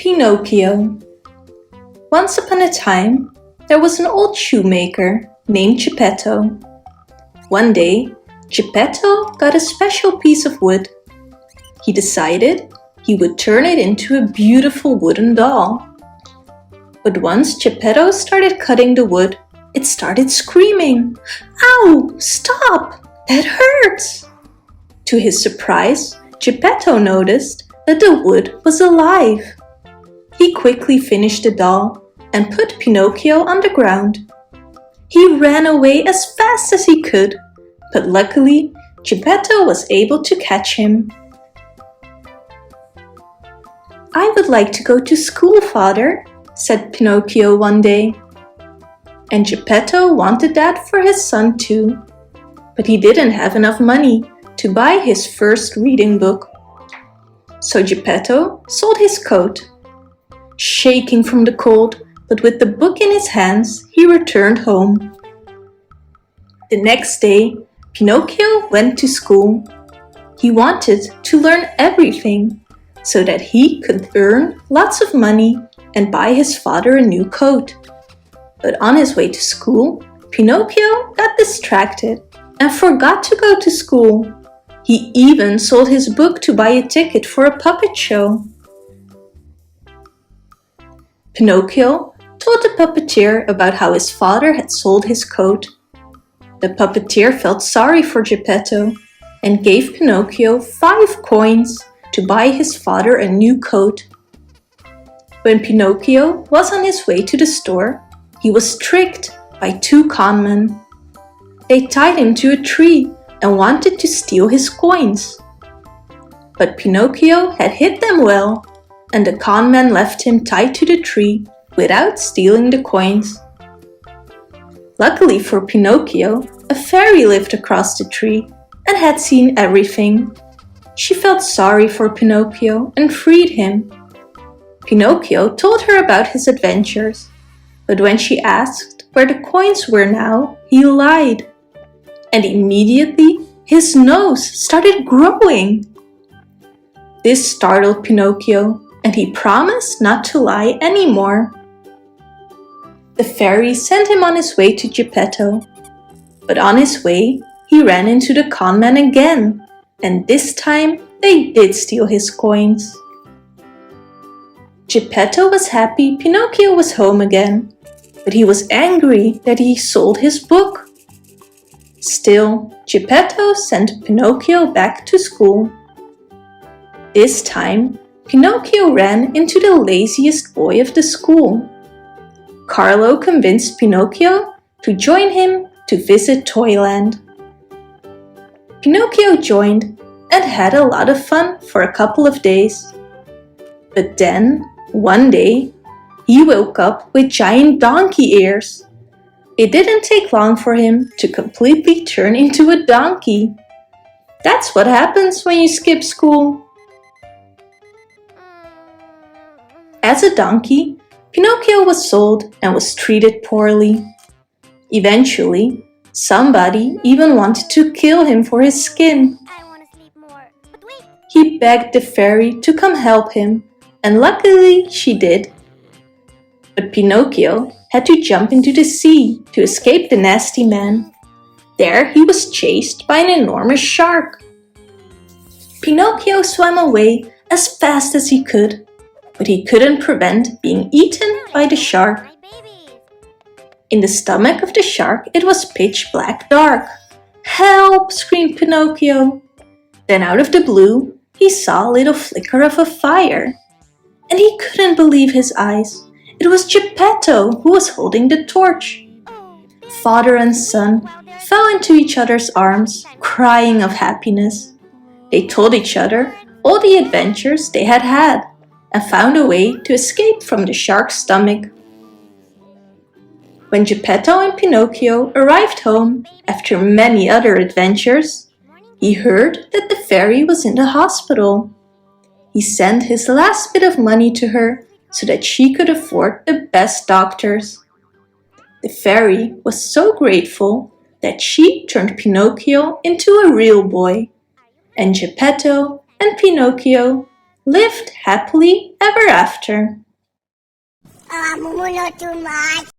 Pinocchio. Once upon a time, there was an old shoemaker named Geppetto. One day, Geppetto got a special piece of wood. He decided he would turn it into a beautiful wooden doll. But once Geppetto started cutting the wood, it started screaming, "Ow! Stop! That hurts!" To his surprise, Geppetto noticed that the wood was alive. He quickly finished the doll and put Pinocchio on the ground. He ran away as fast as he could, but luckily Geppetto was able to catch him. "I would like to go to school, father," said Pinocchio one day. And Geppetto wanted that for his son too, but he didn't have enough money to buy his first reading book. So Geppetto sold his coat. Shaking from the cold, but with the book in his hands, he returned home. The next day, Pinocchio went to school. He wanted to learn everything so that he could earn lots of money and buy his father a new coat. But on his way to school, Pinocchio got distracted and forgot to go to school. He even sold his book to buy a ticket for a puppet show. Pinocchio told the puppeteer about how his father had sold his coat. The puppeteer felt sorry for Geppetto and gave Pinocchio 5 coins to buy his father a new coat. When Pinocchio was on his way to the store, he was tricked by 2 conmen. They tied him to a tree and wanted to steal his coins. But Pinocchio had hid them well, and the conmen left him tied to the tree without stealing the coins. Luckily for Pinocchio, a fairy lived across the tree and had seen everything. She felt sorry for Pinocchio and freed him. Pinocchio told her about his adventures, but when she asked where the coins were now, he lied. And immediately his nose started growing. This startled Pinocchio, and he promised not to lie anymore. The fairy sent him on his way to Geppetto, but on his way he ran into the conmen again, and this time they did steal his coins. Geppetto was happy Pinocchio was home again, but he was angry that he sold his book. Still, Geppetto sent Pinocchio back to school. This time, Pinocchio ran into the laziest boy of the school. Carlo convinced Pinocchio to join him to visit Toyland. Pinocchio joined and had a lot of fun for a couple of days. But then, one day, he woke up with giant donkey ears. It didn't take long for him to completely turn into a donkey. That's what happens when you skip school. As a donkey, Pinocchio was sold and was treated poorly. Eventually, somebody even wanted to kill him for his skin. He begged the fairy to come help him, and luckily she did. But Pinocchio had to jump into the sea to escape the nasty man. There he was chased by an enormous shark. Pinocchio swam away as fast as he could, but he couldn't prevent being eaten by the shark. In the stomach of the shark it was pitch black dark. "Help!" screamed Pinocchio. Then out of the blue he saw a little flicker of a fire. And he couldn't believe his eyes. It was Geppetto who was holding the torch. Father and son fell into each other's arms, crying of happiness. They told each other all the adventures they had had and found a way to escape from the shark's stomach. When Geppetto and Pinocchio arrived home after many other adventures, he heard that the fairy was in the hospital. He sent his last bit of money to her so that she could afford the best doctors. The fairy was so grateful that she turned Pinocchio into a real boy, and Geppetto and Pinocchio lived happily ever after. Too much.